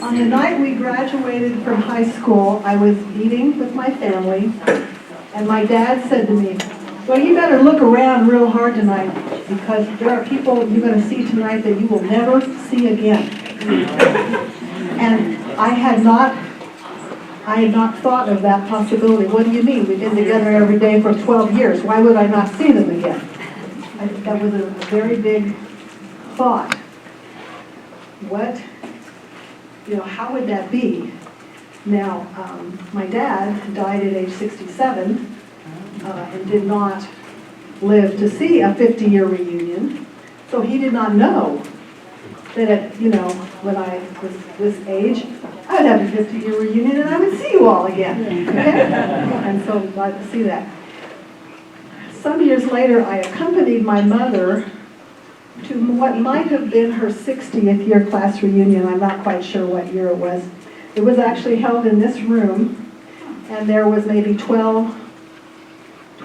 On the night we graduated from high school, I was eating with my family, and my dad said to me, well, you better look around real hard tonight, because there are people you're going to see tonight that you will never see again. And I had not thought of that possibility. What do you mean? We've been together every day for 12 years. Why would I not see them again? That was a very big thought. How would that be? Now, my dad died at age 67 and did not live to see a 50-year reunion. So he did not know that, when I was this age, I would have a 50-year reunion and I would see you all again. Okay? And so I'm glad to see that. Some years later, I accompanied my mother to what might have been her 60th year class reunion. I'm not quite sure what year it was. It was actually held in this room, and there was maybe 12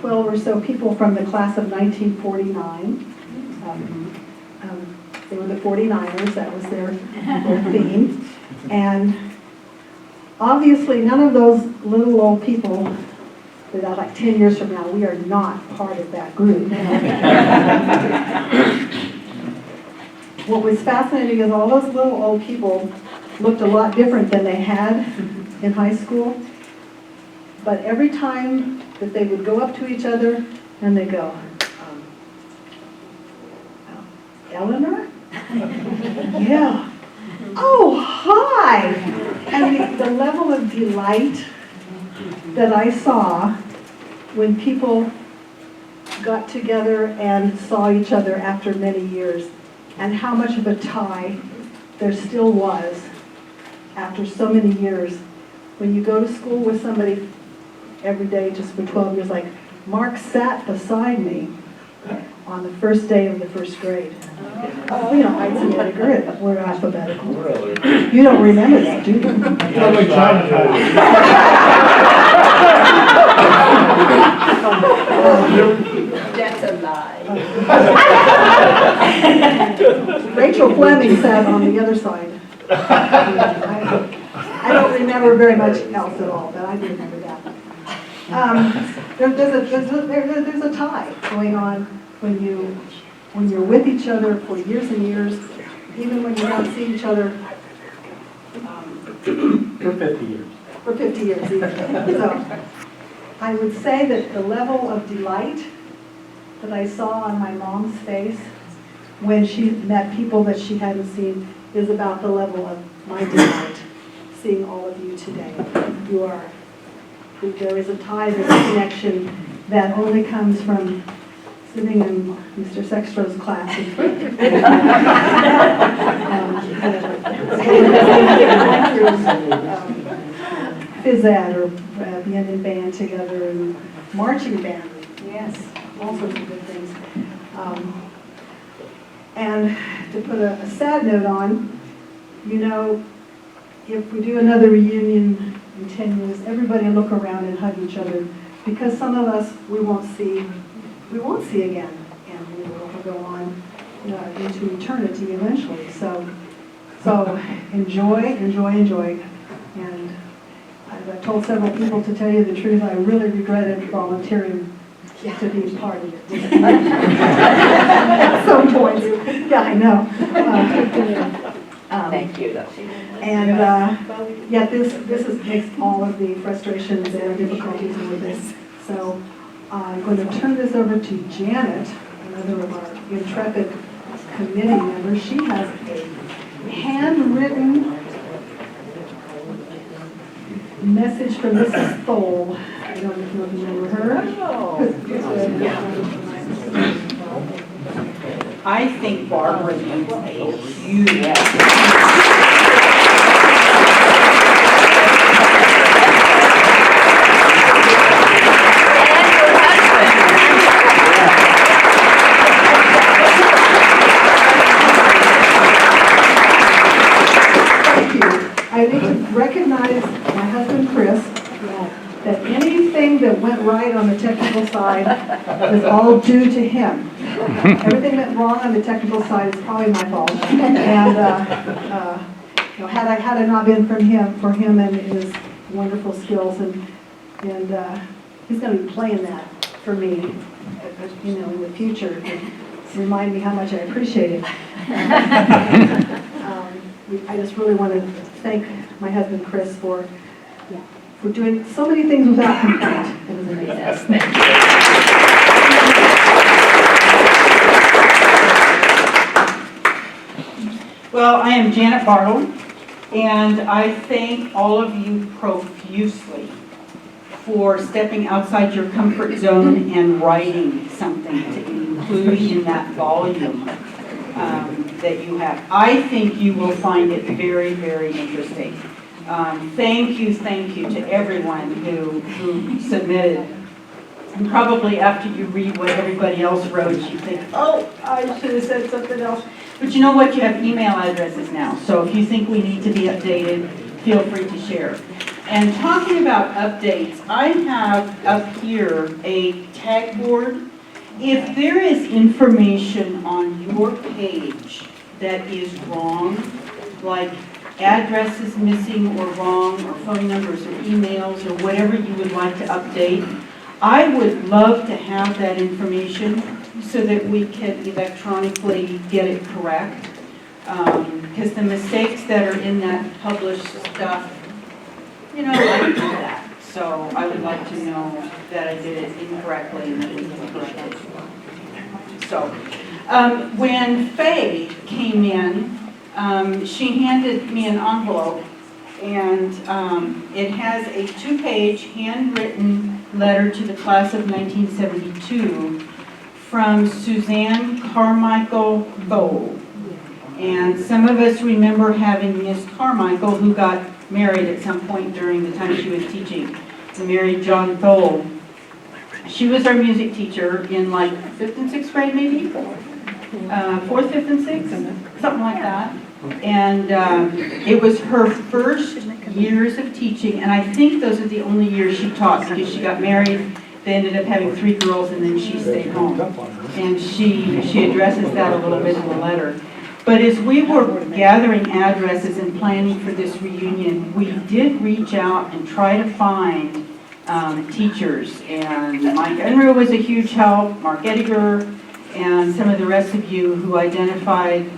or so people from the class of 1949. They were the 49ers, that was their theme. And obviously none of those little old people, that like 10 years from now, we are not part of that group. What was fascinating is all those little old people looked a lot different than they had in high school. But every time that they would go up to each other and they go, Eleanor? Yeah. Oh, hi! And the level of delight that I saw when people got together and saw each other after many years, and how much of a tie there still was after so many years. When you go to school with somebody every day just for 12 years, like Mark sat beside me on the first day of the first grade. Heights and Edgar, we're alphabetical. You don't remember that, do you? That's a lie. Rachel Fleming sat on the other side. I don't remember very much else at all, but I do remember that. There's a tie going on when you're with each other for years and years, even when you don't see each other for 50 years. For 50 years, even. So I would say that the level of delight that I saw on my mom's face when she met people that she hadn't seen is about the level of my delight seeing all of you today. There is a tie, there's a connection that only comes from sitting in Mr. Sextro's class. Phys ed or being in band together and marching band. Yes, all sorts of good things. And to put a sad note on, if we do another reunion in 10 years, everybody look around and hug each other, because some of us we won't see again, and we will go on into eternity eventually. So enjoy, and I've told several people, to tell you the truth, I really regretted volunteering to be part of it. At some point. Yeah, I know. Thank you. And yet this makes all of the frustrations and difficulties with this. So I'm going to turn this over to Janet, another of our intrepid committee members. She has a handwritten message from Mrs. Thole. I don't know if you remember her. I think Barbara needs a huge. I need to recognize my husband, Chris, that anything that went right on the technical side is all due to him. Everything that went wrong on the technical side is probably my fault. And had it not been for him and his wonderful skills, and he's going to be playing that for me, in the future, to remind me how much I appreciate it. I just really want to thank my husband Chris for doing so many things without complaint. It was amazing. Yes, thank you. Well, I am Janet Bartle, and I thank all of you profusely for stepping outside your comfort zone and writing something to include in that volume that you have. I think you will find it very, very interesting. Thank you to everyone who submitted. And probably after you read what everybody else wrote, you think, oh, I should have said something else. But you know what? You have email addresses now. So if you think we need to be updated, feel free to share. And talking about updates, I have up here a tag board. If there is information on your page that is wrong, like addresses missing or wrong, or phone numbers or emails or whatever you would like to update, I would love to have that information so that we can electronically get it correct. Because the mistakes that are in that published stuff, I do that. So I would like to know that I did it incorrectly and that we can correct it. So when Faye came in, she handed me an envelope, and it has a 2-page handwritten letter to the class of 1972 from Suzanne Carmichael Thole. And some of us remember having Miss Carmichael, who got married at some point during the time she was teaching, to marry John Thole. She was our music teacher in like 5th and 6th grade, maybe? 4th, 5th, and 6th, something like that. And it was her first years of teaching, and I think those are the only years she taught, because she got married, they ended up having 3 girls, and then she stayed home. And she addresses that a little bit in the letter. But as we were gathering addresses and planning for this reunion, we did reach out and try to find teachers. And Mike Enru was a huge help, Mark Ediger, and some of the rest of you who identified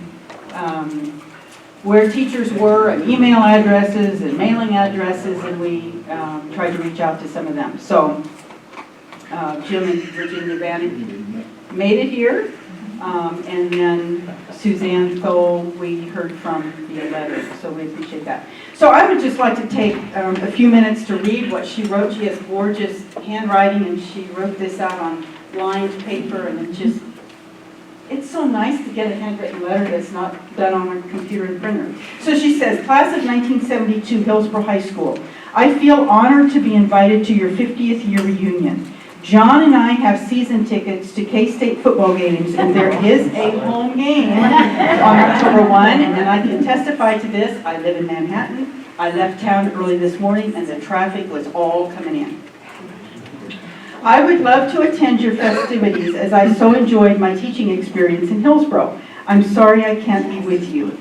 where teachers were, and email addresses and mailing addresses, and we tried to reach out to some of them. So Jim and Virginia Vanek made it here. And then Suzanne Thole, we heard from via letter, so we appreciate that. So I would just like to take a few minutes to read what she wrote. She has gorgeous handwriting, and she wrote this out on lined paper, and it's so nice to get a handwritten letter that's not done on a computer and printer. So she says, Class of 1972, Hillsboro High School. I feel honored to be invited to your 50th year reunion. John and I have season tickets to K-State football games, and there is a home game on October 1, and I can testify to this. I live in Manhattan. I left town early this morning, and the traffic was all coming in. I would love to attend your festivities, as I so enjoyed my teaching experience in Hillsboro. I'm sorry I can't be with you.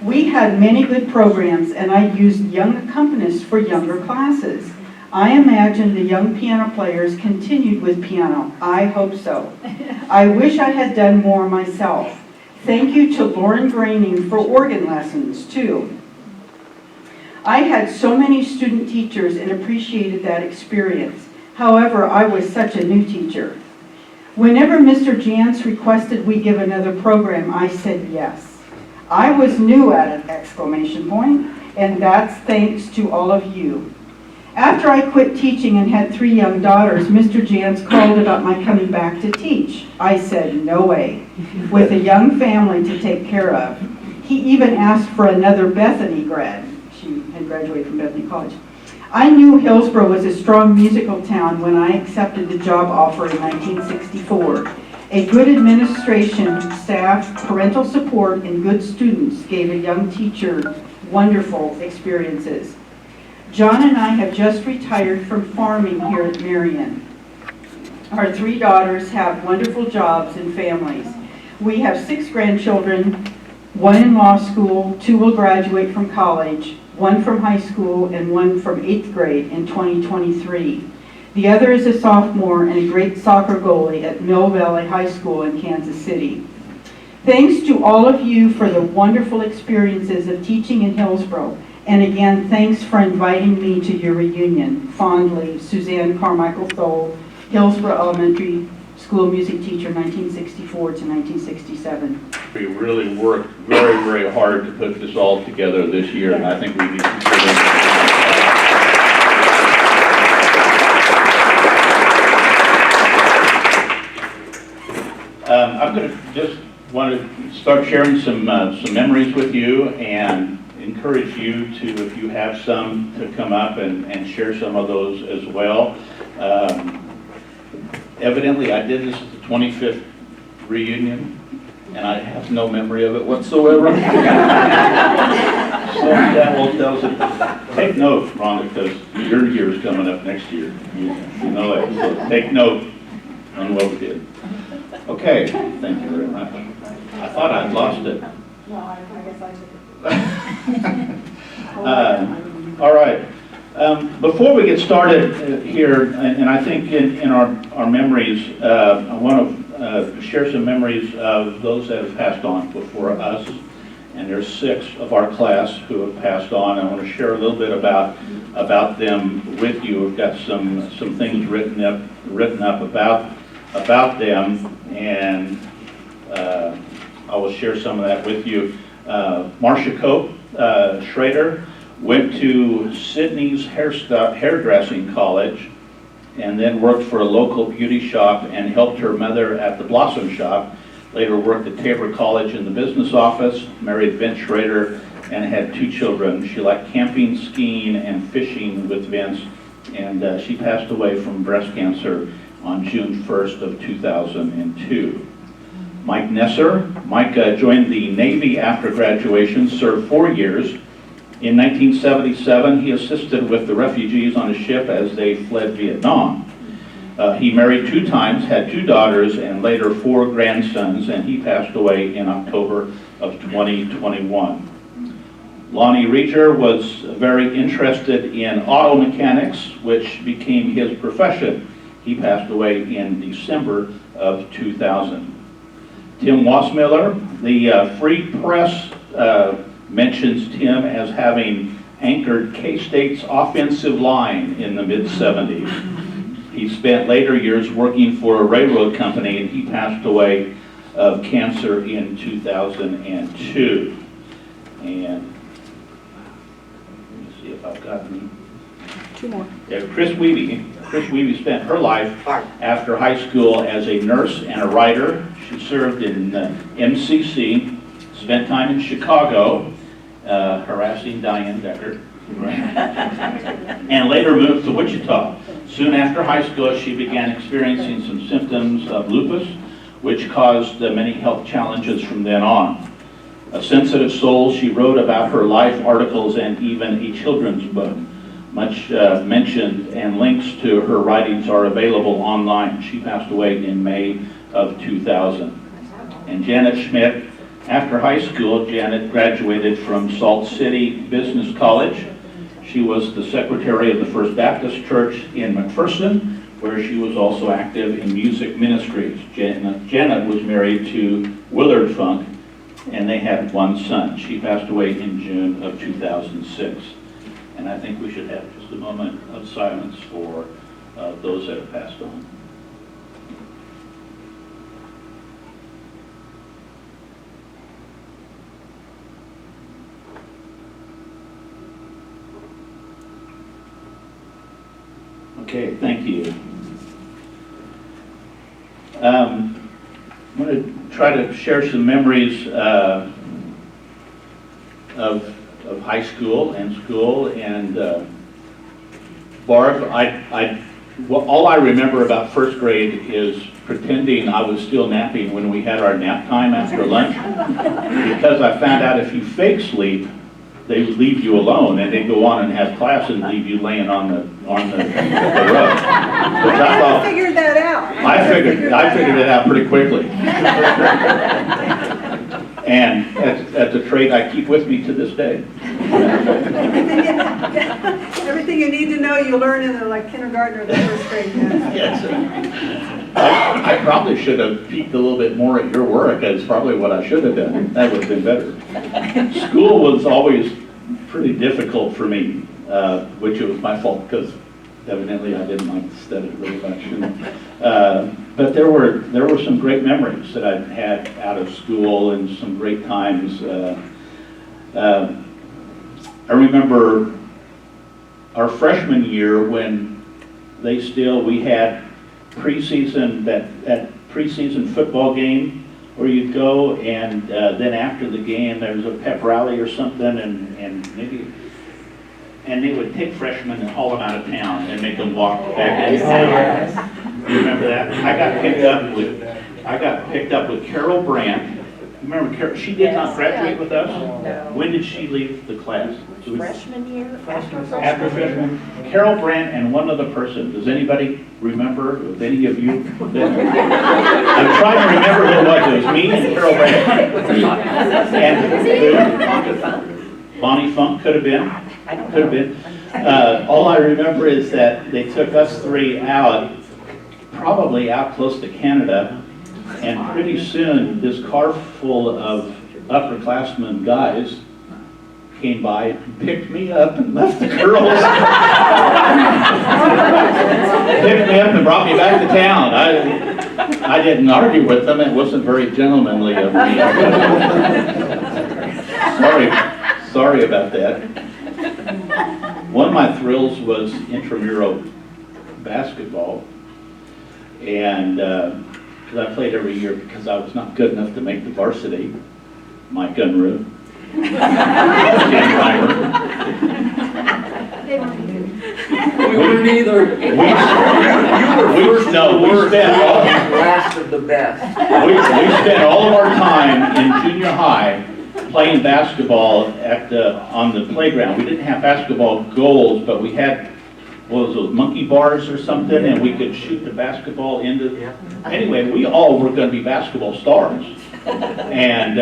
We had many good programs, and I used young accompanists for younger classes. I imagine the young piano players continued with piano. I hope so. I wish I had done more myself. Thank you to Lauren Graining for organ lessons, too. I had so many student teachers and appreciated that experience. However, I was such a new teacher. Whenever Mr. Jantz requested we give another program, I said yes. I was new at it, exclamation point, and that's thanks to all of you. After I quit teaching and had 3 young daughters, Mr. Jantz called about my coming back to teach. I said, no way, with a young family to take care of. He even asked for another Bethany grad. She had graduated from Bethany College. I knew Hillsboro was a strong musical town when I accepted the job offer in 1964. A good administration, staff, parental support, and good students gave a young teacher wonderful experiences. John and I have just retired from farming here at Marion. Our 3 daughters have wonderful jobs and families. We have 6 grandchildren, 1 in law school, 2 will graduate from college, 1 from high school, and 1 from 8th grade in 2023. The other is a sophomore and a great soccer goalie at Mill Valley High School in Kansas City. Thanks to all of you for the wonderful experiences of teaching in Hillsboro. And again, thanks for inviting me to your reunion. Fondly, Suzanne Carmichael Thole, Hillsboro Elementary School music teacher, 1964 to 1967. We really worked very, very hard to put this all together this year, and I think we need to consider. I'm going to just want to start sharing some memories with you and encourage you to, if you have some, to come up and share some of those as well. Evidently, I did this at the 25th reunion, and I have no memory of it whatsoever. So that will tell us, take note, Rhonda, because your year is coming up next year. You know that, so take note on what we did. Okay, thank you very much. I thought I'd lost it. No, I guess I took it. All right. Before we get started here, and I think in our memories, I want to share some memories of those that have passed on before us. And there's 6 of our class who have passed on. I want to share a little bit about them with you. We've got some things written up about them, and I will share some of that with you. Marcia Cope Schrader went to Sydney's hairdressing college and then worked for a local beauty shop and helped her mother at the Blossom Shop. Later worked at Tabor College in the business office, married Vince Schrader, and had 2 children. She liked camping, skiing, and fishing with Vince, and she passed away from breast cancer on June 1st of 2002. Mike Nesser. Mike joined the Navy after graduation, served 4 years. In 1977, he assisted with the refugees on a ship as they fled Vietnam. He married 2 times, had 2 daughters, and later 4 grandsons, and he passed away in October of 2021. Lonnie Reacher was very interested in auto mechanics, which became his profession. He passed away in December of 2000. Tim Wassmiller, the Free Press mentions Tim as having anchored K-State's offensive line in the mid-70s. He spent later years working for a railroad company, and he passed away of cancer in 2002. And let me see if I've got any. 2 more. Yeah, Chris Weeby. Chris Weeby spent her life after high school as a nurse and a writer. She served in MCC, spent time in Chicago, harassing Diane Decker, and later moved to Wichita. Soon after high school, she began experiencing some symptoms of lupus, which caused many health challenges from then on. A sensitive soul, she wrote about her life, articles, and even a children's book. Much mentioned, and links to her writings are available online. She passed away in May of 2000. And Janet Schmidt, after high school, Janet graduated from Salt City Business College. She was the secretary of the First Baptist Church in McPherson, where she was also active in music ministries. Janet was married to Willard Funk, and they had 1 son. She passed away in June of 2006. And I think we should have just a moment of silence for those that have passed on. Okay, thank you. I'm going to try to share some memories of high school and school. And Barb, all I remember about first grade is pretending I was still napping when we had our nap time after lunch, because I found out if you fake sleep, they would leave you alone, and they'd go on and have class and leave you laying on the rug. Which I thought, figured that out. I figured it out pretty quickly. And that's a trait I keep with me to this day. Everything you need to know, you learn in the like kindergarten or the first grade. Yes. I probably should have peeked a little bit more at your work. That's probably what I should have done. That would have been better. School was always pretty difficult for me, which it was my fault because evidently I didn't like to study really much. But there were some great memories that I had out of school and some great times. I remember our freshman year when we had preseason, that preseason football game where you'd go and then after the game there was a pep rally or something and they would take freshmen and haul them out of town and make them walk back into town. You remember that? I got picked up with Carol Brandt. Remember Carol? She did not graduate with us. No. When did she leave the class? Freshman year? After After freshman. Carol Brandt and one other person. Does anybody remember? Of any of you? I'm trying to remember who it was. It was me and Carol Brandt. And Bonnie Funk could have been. Could have been. All I remember is that they took us three out, probably out close to Canada, and pretty soon this car full of upperclassmen guys came by and picked me up and left the girls. Picked me up and brought me back to town. I didn't argue with them. It wasn't very gentlemanly of me. Sorry about that. One of my thrills was intramural basketball, and because I played every year because I was not good enough to make the varsity. Mike Unruh. We weren't either. You were first of the worst, last of the best. We spent all of our time in junior high playing basketball on the playground. We didn't have basketball goals, but we had, what was those, monkey bars or something, and we could shoot the basketball into. Anyway, we all were going to be basketball stars. And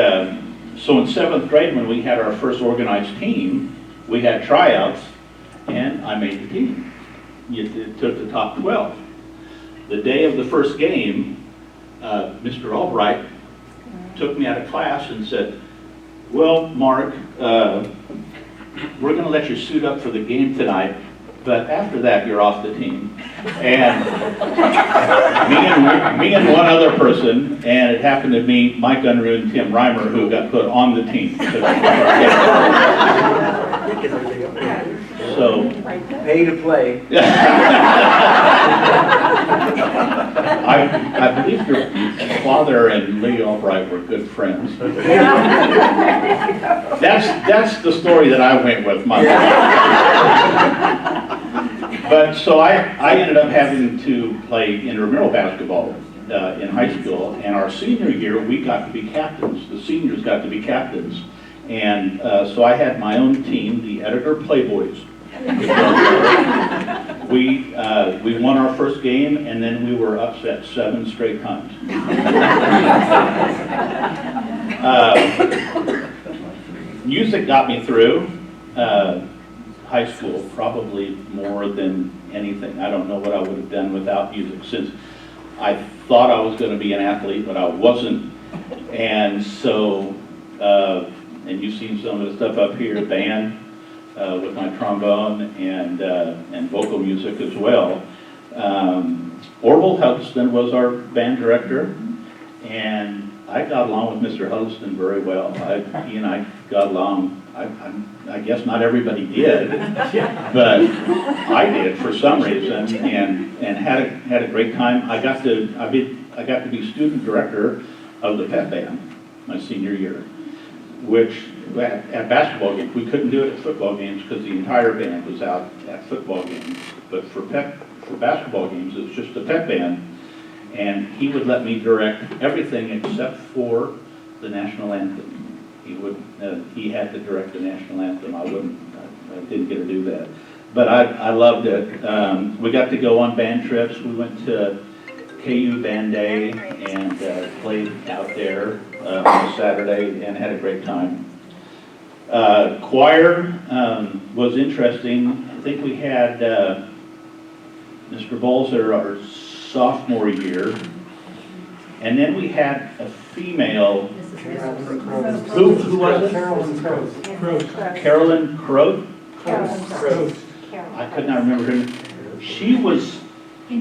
so in 7th grade, when we had our first organized team, we had tryouts, and I made the team. It took the top 12. The day of the first game, Mr. Albright took me out of class and said, well, Mark, we're going to let you suit up for the game tonight, but after that, you're off the team. And me and one other person, and it happened to be Mike Unruh and Tim Reimer, who got put on the team. So, Pay to play. I believe your father and Lee Albright were good friends. That's the story that I went with, my But so I ended up having to play intramural basketball in high school, and our senior year we got to be captains. The seniors got to be captains, and so I had my own team, the Editor Playboys. We won our first game, and then we were upset 7 straight times. Music got me through high school, probably more than anything. I don't know what I would have done without music, since I thought I was going to be an athlete, but I wasn't. And so, and you've seen some of the stuff up here, band, with my trombone and vocal music as well. Orville Huddleston was our band director, and I got along with Mr. Huddleston very well. He and I got along. I guess not everybody did, but I did for some reason, and had a great time. I got to be student director of the pep band my senior year, which at basketball games, we couldn't do it at football games because the entire band was out at football games. But for basketball games, it was just a pep band, and he would let me direct everything except for the national anthem. He had to direct the national anthem. I didn't get to do that, but I loved it. We got to go on band trips. We went to KU Band Day and played out there on Saturday and had a great time. Choir was interesting. I think we had Mr. Balzer our sophomore year, and then we had a female. Who was it? Carolyn Croat. I could not remember her. She was. She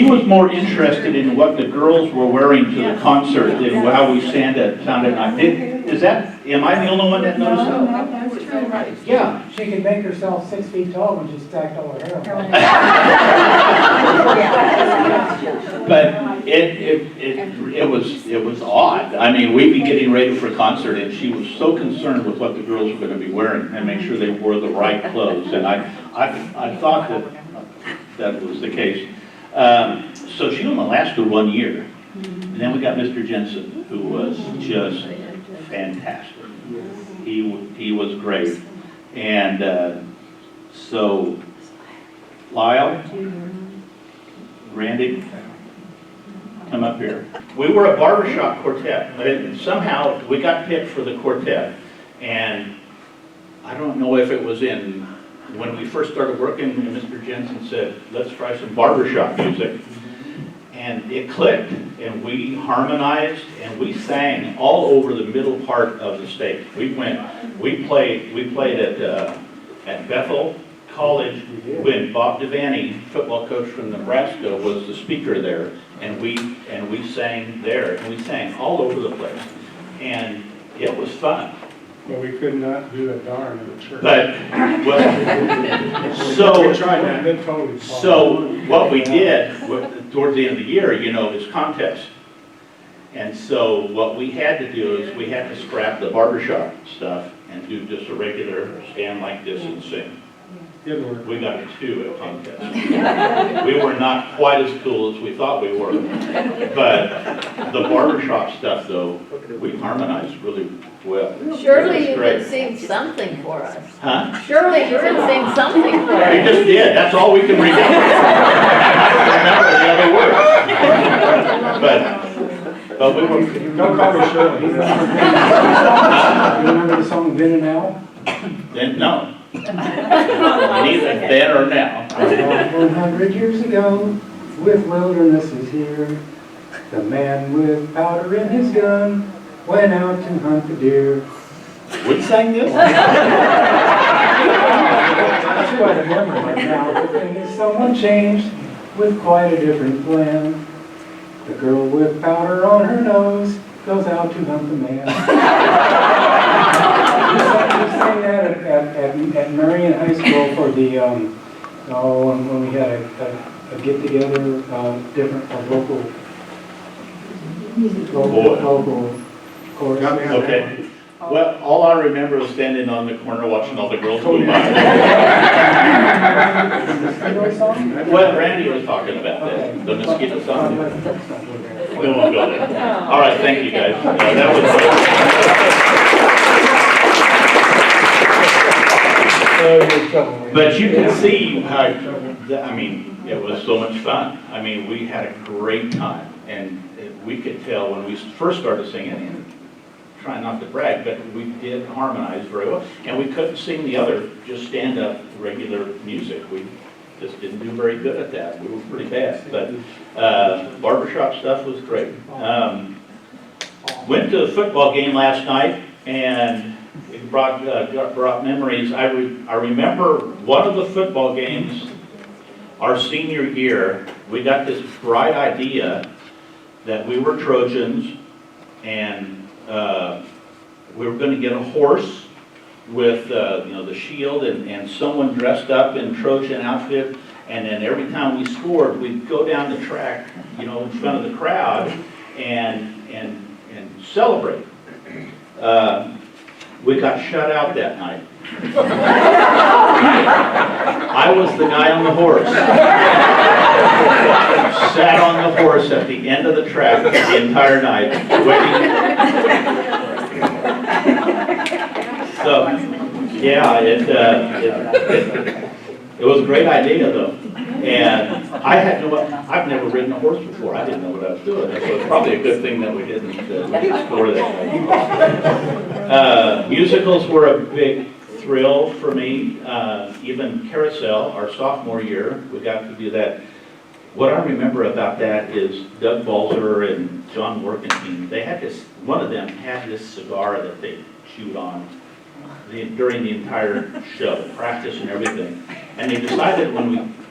was more interested in what the girls were wearing to the concert than how we sounded. Am I the only one that noticed that? No, that's true. Yeah, she could make herself 6 feet tall when she stacked all her hair on. But it was odd. I mean, we'd be getting ready for a concert, and she was so concerned with what the girls were going to be wearing and make sure they wore the right clothes. And I thought that was the case. So she only lasted 1 year, and then we got Mr. Jensen, who was just fantastic. He was great, and so Lyle, Randy, come up here. We were a barbershop quartet, but somehow we got picked for the quartet, and I don't know if it was when we first started working, and Mr. Jensen said, let's try some barbershop music. And it clicked, and we harmonized, and we sang all over the middle part of the state. We played at Bethel College when Bob Devaney, football coach from Nebraska, was the speaker there, and we sang there, and we sang all over the place, and it was fun. Well, we could not do a darn in the church. But well, We tried that, but totally. so what we did towards the end of the year, is contests. And so what we had to do is we had to scrap the barbershop stuff and do just a regular stand like this and sing. Good work. We got a 2 at contest. We were not quite as cool as we thought we were. But the barbershop stuff, though, we harmonized really well. Surely It you was great. could sing something for us. Huh? Surely you could sing something for We us. just did. That's all we can remember. I don't remember the other words. But we were. Don't call me Shirley. You remember the song Then and Now? Then no. Neither then or now. 100 years ago, with wildernesses here, the man with powder in his gun went out to hunt the deer. We sang this? That's quite a memory right now. The thing is, someone changed with quite a different plan. The girl with powder on her nose goes out to hunt the man. We sang that at Marion High School for the, when we had a get-together, local chorus. Okay. Well, all I remember was standing on the corner watching all the girls go by. Well, Randy was talking about that, the mosquito song. We won't go there. All right, thank you guys. That was. But you can see how, it was so much fun. We had a great time, and we could tell when we first started singing, and trying not to brag, but we did harmonize very well, and we couldn't sing the other just stand-up regular music. We just didn't do very good at that. We were pretty bad, but barbershop stuff was great. Went to a football game last night, and it brought memories. I remember one of the football games, our senior year. We got this bright idea that we were Trojans, and we were going to get a horse with the shield and someone dressed up in Trojan outfit, and then every time we scored, we'd go down the track, in front of the crowd and celebrate. We got shut out that night. I was the guy on the horse. Sat on the horse at the end of the track the entire night, waiting. So, yeah, It was a great idea though. And I've never ridden a horse before. I didn't know what I was doing. So it's probably a good thing that we didn't explore that. Musicals were a big thrill for me. Even Carousel, our sophomore year, we got to do that. What I remember about that is Doug Balzer and John Workentine, they had this, one of them had this cigar that they chewed on during the entire show, practice and everything. And they decided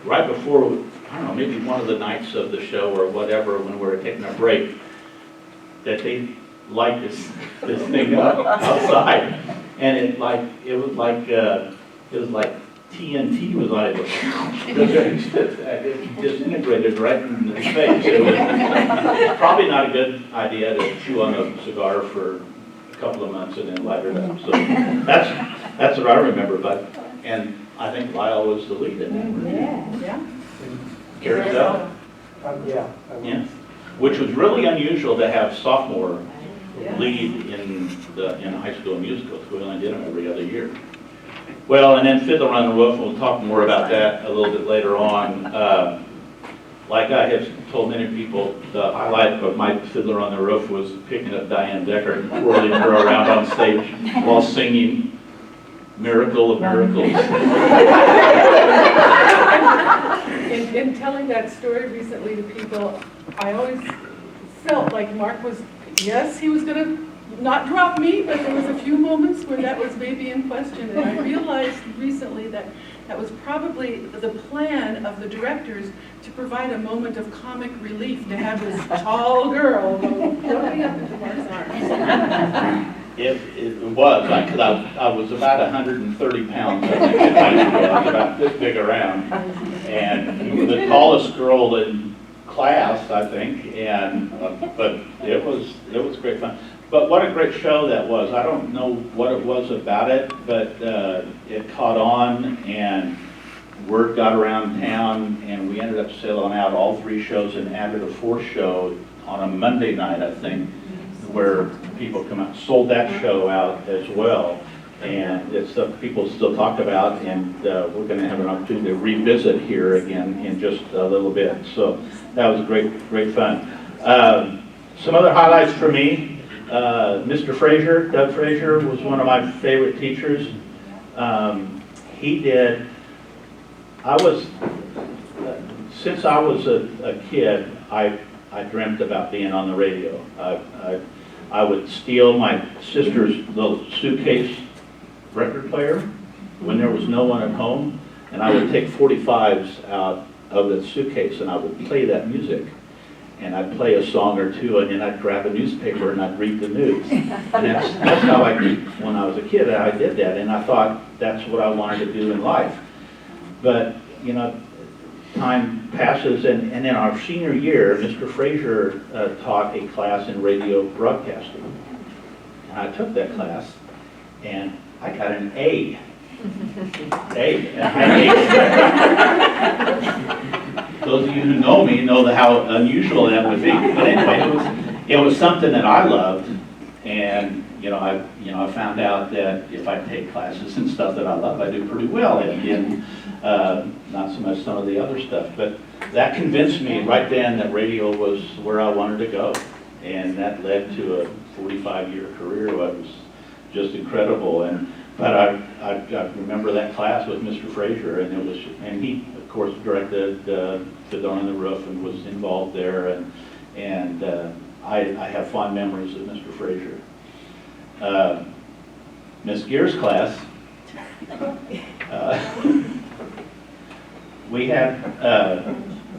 right before, I don't know, maybe one of the nights of the show or whatever, when we were taking a break, that they light this thing up outside. And it was like TNT was like, it disintegrated right in his face. It was probably not a good idea to chew on a cigar for a couple of months and then light it up. So that's what I remember. And I think Lyle was the lead in that. Yeah. Carousel? Yeah. Yeah. Which was really unusual to have sophomore lead in high school musicals. We only did them every other year. Well, and then Fiddler on the Roof, we'll talk more about that a little bit later on. Like I have told many people, the highlight of my Fiddler on the Roof was picking up Diane Decker and twirling her around on stage while singing Miracle of Miracles. In telling that story recently to people, I always felt like Mark was, yes, he was going to not drop me, but there was a few moments where that was maybe in question. And I realized recently that that was probably the plan of the directors to provide a moment of comic relief, to have this tall girl floating up into Mark's arms. It was, because I was about 130 pounds, I think, in high school. I was about this big around. And you were the tallest girl in class, I think, but it was great fun. But what a great show that was. I don't know what it was about it, but it caught on and word got around town, and we ended up selling out all 3 shows and added a 4th show on a Monday night, I think, where people come out, sold that show out as well. And it's stuff people still talk about, and we're going to have an opportunity to revisit here again in just a little bit. So that was great fun. Some other highlights for me. Mr. Frazier, Doug Frazier, was one of my favorite teachers. Since I was a kid, I dreamt about being on the radio. I would steal my sister's little suitcase record player when there was no one at home, and I would take 45s out of the suitcase and I would play that music. And I'd play a song or two, and then I'd grab a newspaper and I'd read the news. And that's how when I was a kid, I did that, and I thought that's what I wanted to do in life. But, you know, time passes, and in our senior year, Mr. Frazier taught a class in radio broadcasting. And I took that class, and I got an A. Those of you who know me know how unusual that would be. But anyway, it was something that I loved, and I found out that if I take classes and stuff that I love, I do pretty well in not so much some of the other stuff. But that convinced me right then that radio was where I wanted to go, and that led to a 45-year career. It was just incredible. But I remember that class with Mr. Frazier, and he, of course, directed Fiddler on the Roof and was involved there, and I have fond memories of Mr. Frazier. Miss Gear's class, we had,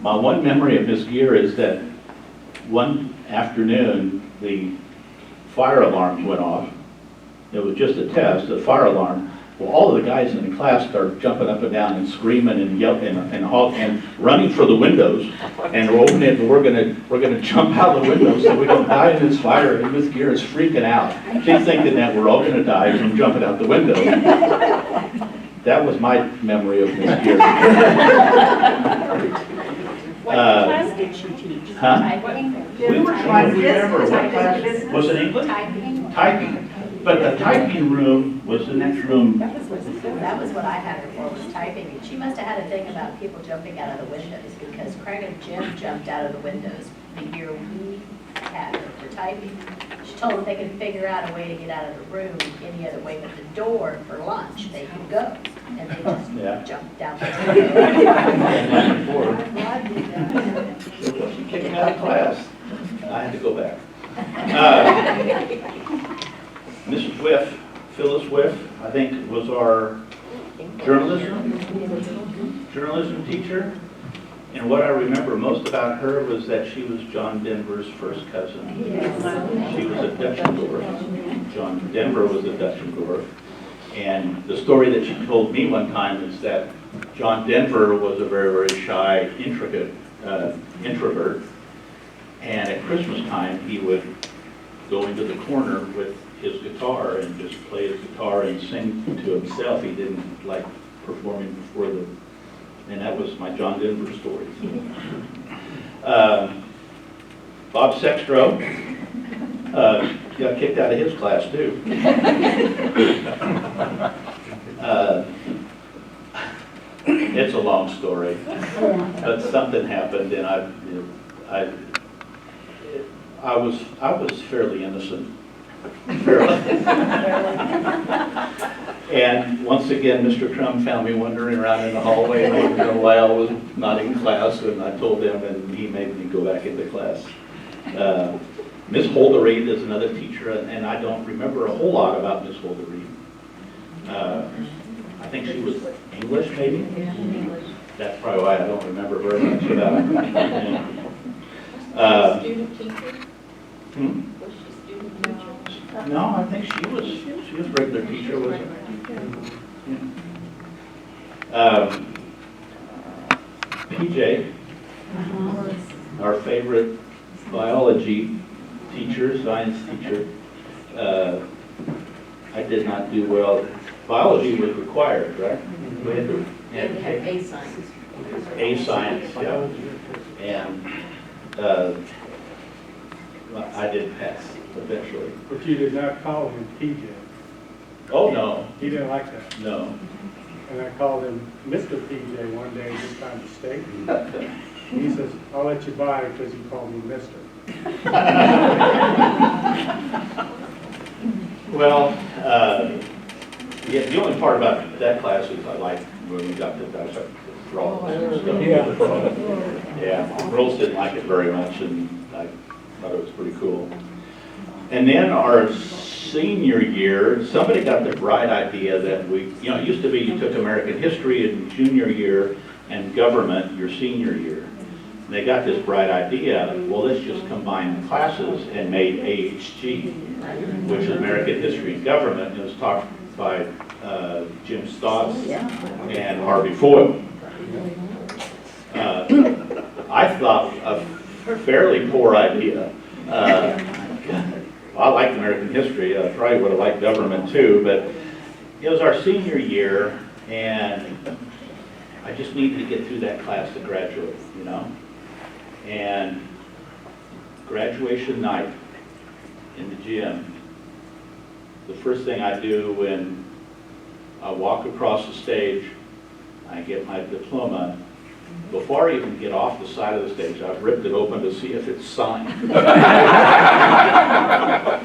my one memory of Miss Gear is that one afternoon the fire alarm went off. It was just a test, a fire alarm. Well, all of the guys in the class started jumping up and down and screaming and yelling and running for the windows. And we're opening it, and we're gonna jump out the window so we don't die in this fire. And Miss Gear is freaking out. She's thinking that we're all gonna die from jumping out the window. That was my memory of Miss Gear. What class did she teach? Huh? We were trying to remember what class. Was it English? Typing. Typing. But the typing room was the next room. That was what I had her for, was typing. She must have had a thing about people jumping out of the windows, because Craig and Jim jumped out of the windows the year we had her for typing. She told them they could figure out a way to get out of the room any other way but the door for lunch. They could go, and they just Yeah. jumped down the window. She kicked me out of class. I had to go back. Mrs. Whiff, Phyllis Whiff, I think was our journalism teacher. And what I remember most about her was that she was John Denver's first cousin. She was a Dutchendorf. John Denver was a Dutchendorf. And the story that she told me one time is that John Denver was a very, very shy, introvert. And at Christmas time, he would go into the corner with his guitar and just play his guitar and sing to himself. He didn't like performing before and that was my John Denver story. Bob Sextro got kicked out of his class too. It's a long story, but something happened, and I was fairly innocent. And once again, Mr. Crum found me wandering around in the hallway, and I didn't know why I was not in class, and I told him, and he made me go back into class. Miss Holdery is another teacher, and I don't remember a whole lot about Miss Holdery. I think she was English, maybe? Yeah, English. That's probably why I don't remember very much about her. Student teacher? Hmm? Was she student teacher? No, I think she was a regular teacher, wasn't she? PJ, our favorite biology teacher, science teacher, I did not do well. Biology was required, right? We had to And we had A science. A science, yeah. And I did pass eventually. But you did not call him TJ. Oh, no, He didn't like that. no. And I called him Mr. PJ one day, just trying to state me. And he says, I'll let you buy it because you called me Mr. Well, yeah, the only part about that class is I liked when we got to dissect frogs and stuff. Yeah, girls didn't like it very much, and I thought it was pretty cool. And then our senior year, somebody got the bright idea that it used to be you took American history in junior year and government your senior year. And they got this bright idea, well, let's just combine the classes, and made AHG, which is American History and Government. It was taught by Jim Stotts and Harvey Foyle. I thought a fairly poor idea. I liked American history. I probably would have liked government too, but it was our senior year, and I just needed to get through that class to graduate, And graduation night in the gym, the first thing I do when I walk across the stage, I get my diploma. Before I even get off the side of the stage, I've ripped it open to see if it's signed.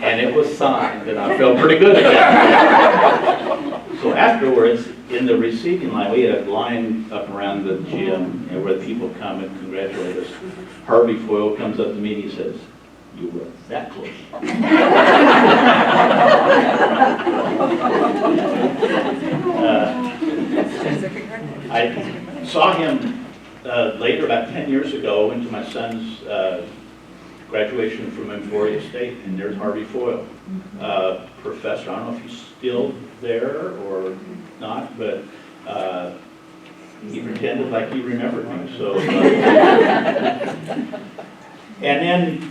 And it was signed, and I felt pretty good again. So afterwards, in the receiving line, we had a line up around the gym where people come and congratulate us. Harvey Foyle comes up to me and he says, "You were that close." I saw him later, about 10 years ago, went to my son's graduation from Emporia State, and there's Harvey Foyle, professor. I don't know if he's still there or not, but he pretended like he remembered me. So, and then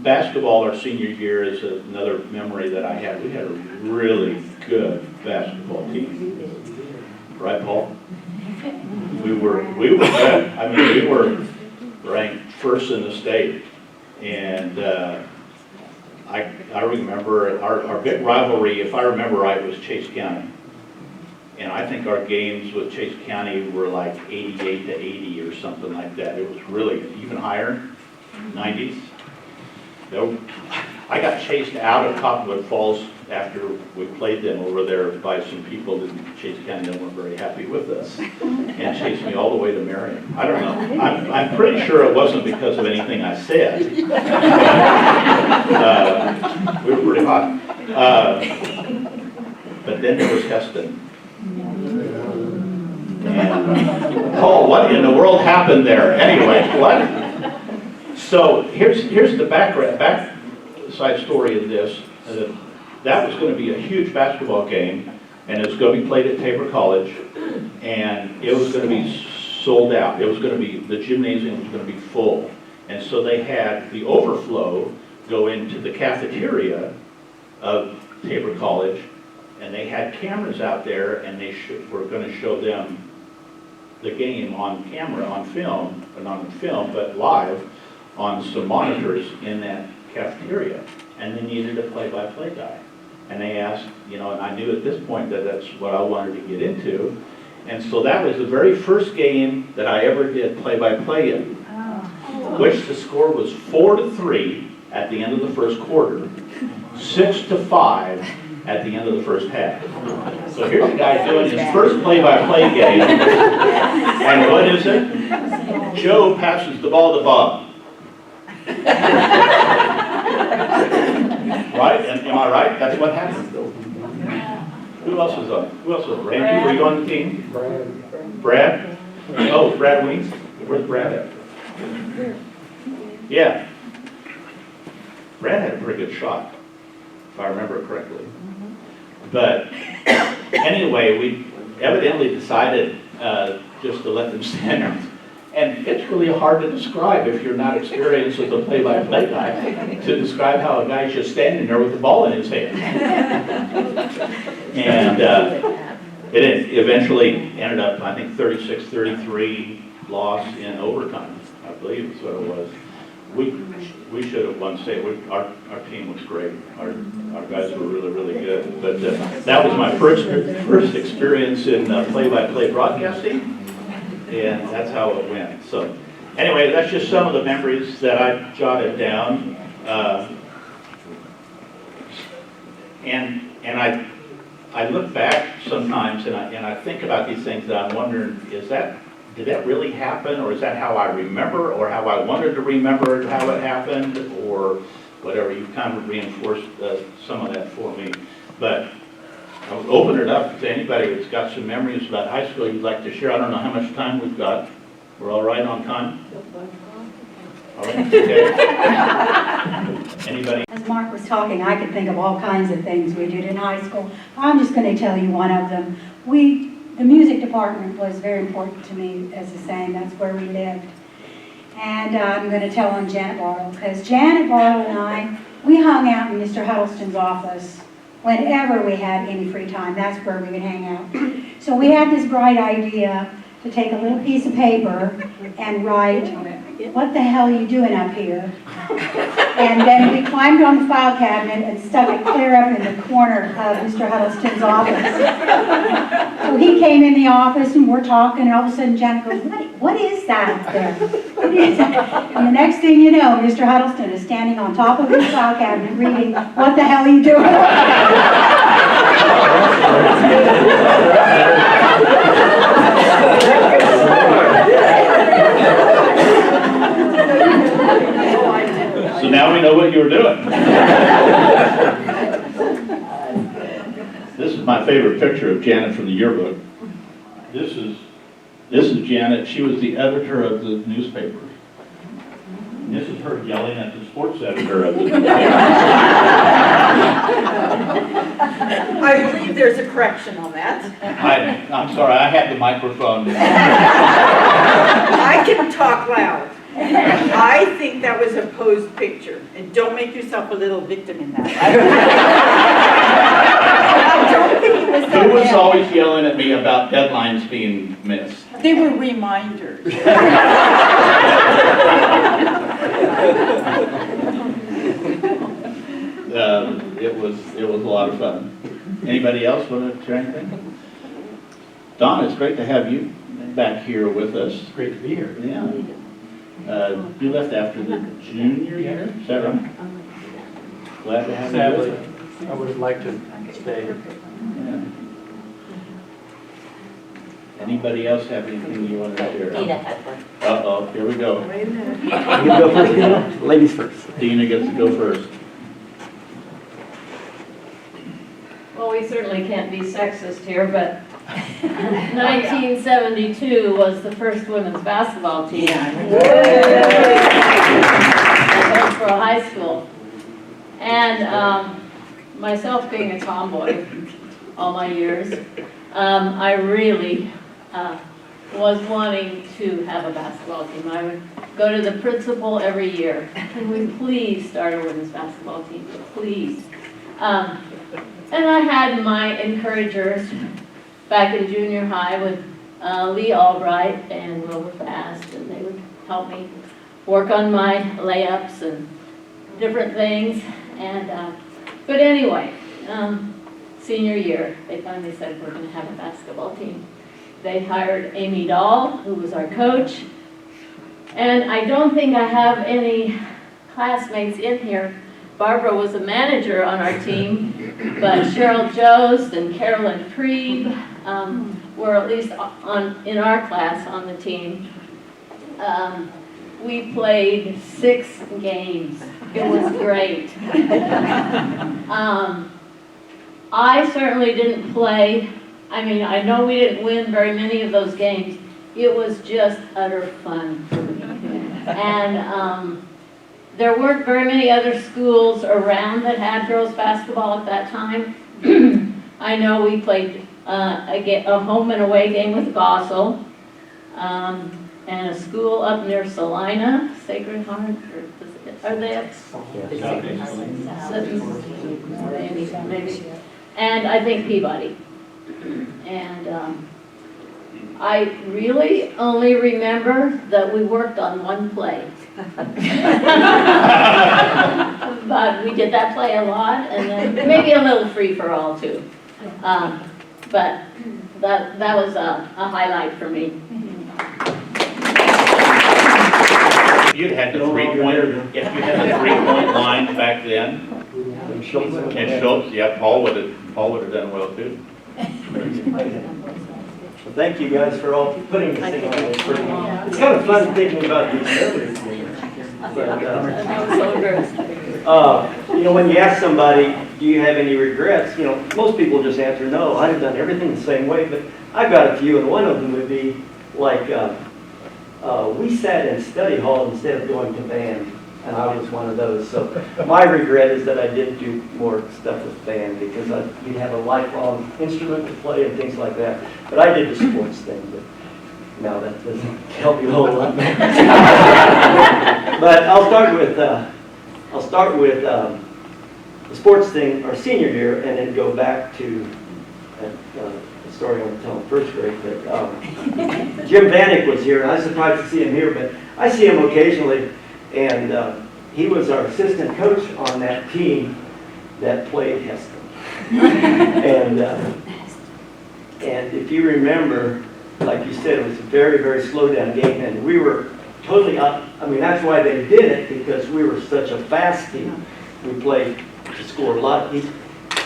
basketball our senior year is another memory that I had. We had a really good basketball team. Right, Paul? We were good. I mean, we were ranked first in the state, and I remember our big rivalry, if I remember right, was Chase County. And I think our games with Chase County were like 88 to 80 or something like that. It was really even higher, 90s. I got chased out of Cottonwood Falls after we played them over there by some people in Chase County that weren't very happy with us and chased me all the way to Marion. I don't know. I'm pretty sure it wasn't because of anything I said. We were pretty hot. But then there was Heston. And, oh, what in the world happened there? Anyway, what? So here's the backside story of this. That was going to be a huge basketball game, and it was going to be played at Tabor College, and it was going to be sold out. It was going to be, the gymnasium was going to be full. And so they had the overflow go into the cafeteria of Tabor College, and they had cameras out there, and they were going to show them the game on camera, on film, but not on film, but live on some monitors in that cafeteria. And they needed a play-by-play guy. And they asked, and I knew at this point that that's what I wanted to get into. And so that was the very first game that I ever did play-by-play in, which the score was 4-3 at the end of the first quarter, 6-5 at the end of the first half. So here's a guy doing his first play-by-play game. And what is it? Joe passes the ball to Bob. Right? Am I right? That's what happened. Who else was on? Who else was on? Randy, were you on the team? Brad? Oh, Brad Weeks. Where's Brad at? Yeah. Brad had a pretty good shot, if I remember correctly. But anyway, we evidently decided just to let them stand there. And it's really hard to describe if you're not experienced with a play-by-play guy, to describe how a guy's just standing there with the ball in his hand. And it eventually ended up, I think, 36-33 loss in overtime, I believe is what it was. We should have won state. Our team was great. Our guys were really, really good. But that was my first experience in play-by-play broadcasting. And that's how it went. So anyway, that's just some of the memories that I jotted down. And I look back sometimes and I think about these things that I'm wondering, did that really happen, or is that how I remember, or how I wanted to remember how it happened, or whatever? You've kind of reinforced some of that for me. But I'll open it up to anybody that's got some memories about high school you'd like to share. I don't know how much time we've got. We're all right on time? All right, okay. Anybody? As Mark was talking, I could think of all kinds of things we did in high school. I'm just going to tell you one of them. The music department was very important to me, as I saying, that's where we lived. And I'm going to tell on Janet Bartle, because Janet Bartle and I, we hung out in Mr. Huddleston's office whenever we had any free time. That's where we would hang out. So we had this bright idea to take a little piece of paper and write, "What the hell are you doing up here?" And then we climbed on the file cabinet and stuck it clear up in the corner of Mr. Huddleston's office. So he came in the office and we're talking, and all of a sudden Janet goes, what is that up there? What is that? And the next thing you know, Mr. Huddleston is standing on top of his file cabinet reading, "What the hell are you doing?" So now we know what you were doing. This is my favorite picture of Janet from the yearbook. This is Janet. She was the editor of the newspaper. And this is her yelling at the sports editor of the newspaper. I believe there's a correction on that. I'm sorry, I had the microphone. I can talk loud. I think that was a posed picture, and don't make yourself a little victim in that. I don't think it was that Who was bad. always yelling at me about deadlines being missed? They were reminders. It was a lot of fun. Anybody else want to share anything? Don, it's great to have you back here with us. It's great to be here. Yeah. You left after the junior year, is that right? Glad to have you Sadly, with us. I would have liked to stay. Yeah. Anybody else have anything you want to share? Dina had one. Uh-oh, here we go. You go first, Dina? Ladies first. Dina gets to go first. Well, we certainly can't be sexist here, but 1972 was the first women's basketball team at Hillsboro High School. And myself being a tomboy all my years, I really was wanting to have a basketball team. I would go to the principal every year. Can we please start a women's basketball team? Please. And I had my encouragers back in junior high with Lee Albright and Wilbur Fast, and they would help me work on my layups and different things. And but anyway, senior year, they finally said we're going to have a basketball team. They hired Amy Dahl, who was our coach, and I don't think I have any classmates in here. Barbara was a manager on our team, but Cheryl Jost and Carolyn Prieb were at least in our class on the team. We played 6 games. It was great. I certainly didn't play. I mean, I know we didn't win very many of those games. It was just utter fun for me. And there weren't very many other schools around that had girls basketball at that time. I know we played a home and away game with Gossel, and a school up near Salina, Sacred Heart, are they up? Maybe. And I think Peabody. And I really only remember that we worked on one play. But we did that play a lot, and then maybe a little free for all too. But that was a highlight for me. If you'd had the 3-point line back then, and Schultz, yeah, Paul would have done well too. Well, thank you guys for all putting this thing on. It's kind of fun thinking about these memories. But, you know, when you ask somebody, do you have any regrets? You know, most people just answer no. I'd have done everything the same way, but I've got a few, and one of them would be like, we sat in study hall instead of going to band, and I was one of those. So my regret is that I didn't do more stuff with band, because you'd have a lifelong instrument to play and things like that. But I did the sports thing, but no, that doesn't help you a whole lot. But I'll start with the sports thing our senior year, and then go back to the story I want to tell in first grade. But Jim Vanek was here, and I was surprised to see him here, but I see him occasionally, and he was our assistant coach on that team that played Heston. And if you remember, like you said, it was a very, very slow down game, and we were totally up. I mean, that's why they did it, because we were such a fast team. We played to score a lot.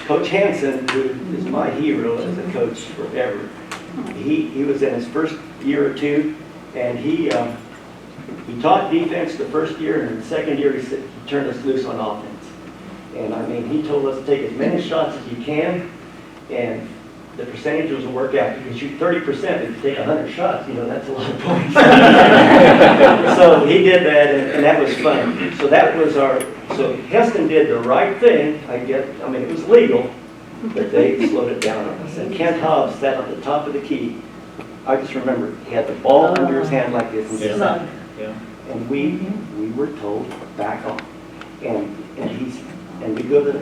Coach Hansen, who is my hero as a coach forever, he was in his first year or two, and he taught defense the first year, and the second year he turned us loose on offense. And I mean, he told us to take as many shots as you can, and the percentages will work out. You can shoot 30%, if you take 100 shots, you know, that's a lot of points. So he did that, and that was fun. So that was so Heston did the right thing, I guess. I mean, it was legal, but they slowed it down on us. And Kent Hobbs sat on the top of the key. I just remember he had the ball under his hand like this, and and we were told back off. And we go to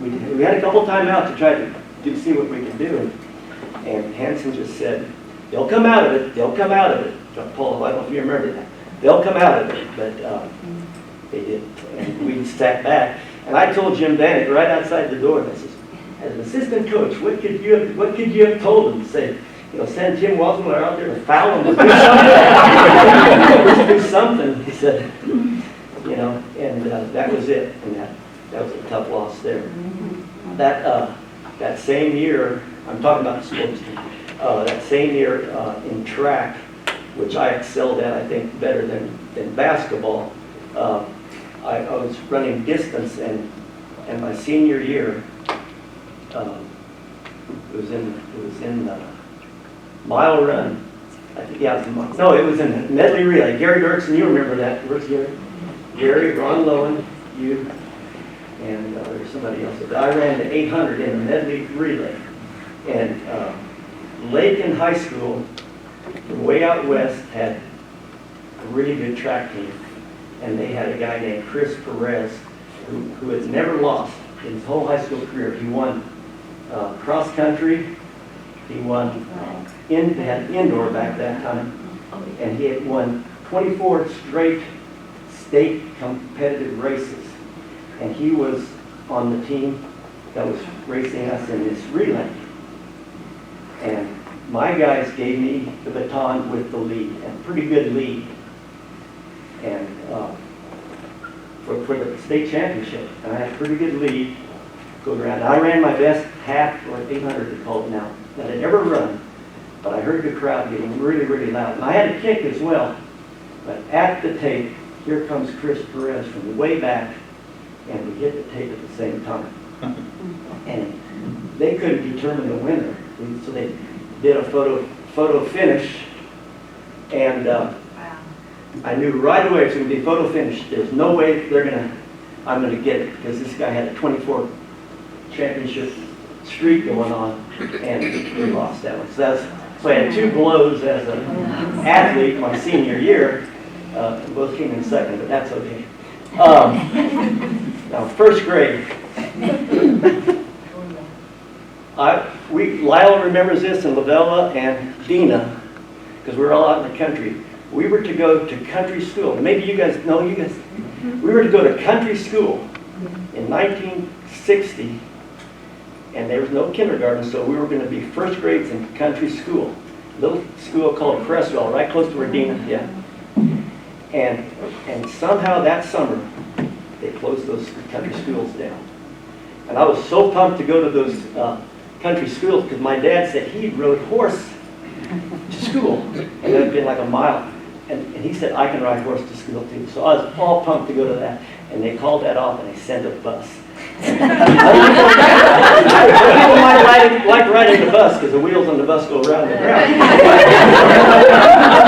we had a couple timeouts to try to see what we could do. And Hansen just said, they'll come out of it, they'll come out of it. Paul, I don't know if you remember that. They'll come out of it, but they didn't. And we sat back. And I told Jim Vanek right outside the door, I says, as an assistant coach, what could you have told him? Say, send Tim Wassmiller out there to foul him or do something. Do something, he said. And that was it. And that was a tough loss there. That same year, I'm talking about the sports team, that same year in track, which I excelled at, I think, better than basketball, I was running distance, and my senior year, it was in the mile run. I think, yeah, it was in the medley relay. Gary Dirksen, you remember that? Where's Gary? Gary, Ron Lowen, you, and there's somebody else. I ran the 800 in the medley relay. And Lakin High School, from way out west, had a really good track team. And they had a guy named Chris Perez, who had never lost in his whole high school career. He won cross country, he won they had indoor back that time, and he had won 24 straight state competitive races. And he was on the team that was racing us in this relay. And my guys gave me the baton with the lead, and pretty good lead. And for the state championship, and I had a pretty good lead going around. I ran my best half, or 800 they call it now, that I'd ever run, but I heard the crowd getting really, really loud. And I had a kick as well, but at the tape, here comes Chris Perez from the way back, and we hit the tape at the same time. And they couldn't determine the winner, so they did a photo finish, and I knew right away it was going to be photo finish. There's no way I'm going to get it, because this guy had a 24 championship streak going on, and we lost that one. So I had two blows as an athlete my senior year. Both came in second, but that's okay. Now, first grade. Lyle remembers this, and Lavella and Dina, because we were all out in the country. We were to go to country school. Maybe you guys know, we were to go to country school in 1960, and there was no kindergarten, so we were going to be first grades in country school. A little school called Cresswell, right close to where Dina, yeah. And somehow that summer, they closed those country schools down. And I was so pumped to go to those country schools, because my dad said he rode horse to school, and it had been like a mile. And he said, I can ride horse to school too. So I was all pumped to go to that. And they called that off, and they sent a bus. People might like riding the bus, because the wheels on the bus go around and around.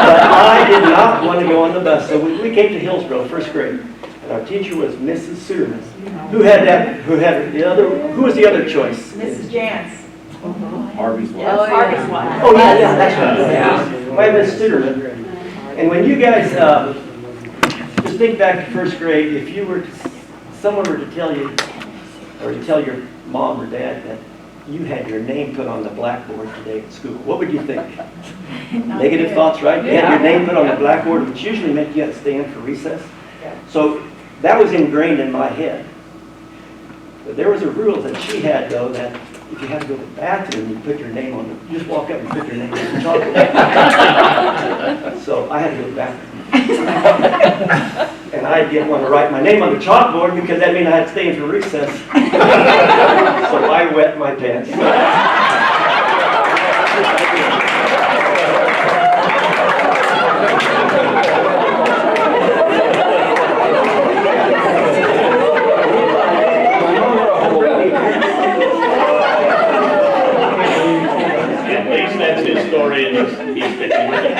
But I did not want to go on the bus. So we came to Hillsboro, first grade. And our teacher was Mrs. Suderman. Who was the other choice? Mrs. Jantz. Harvey's wife. Oh, Harvey's wife. Oh, yeah, that's right. Yeah. My Miss Suderman. And when you guys, just think back to first grade, if someone were to tell you, or to tell your mom or dad that you had your name put on the blackboard today at school, what would you think? Negative thoughts, right? You had your name put on the blackboard, which usually meant you had to stay in for recess. So that was ingrained in my head. But there was a rule that she had, though, that if you had to go to the bathroom, you put your name on you just walk up and put your name on the chalkboard. So I had to go to the bathroom. And I didn't want to write my name on the chalkboard, because that meant I had to stay in for recess. So I wet my pants. That's his story, and he's sticking with it.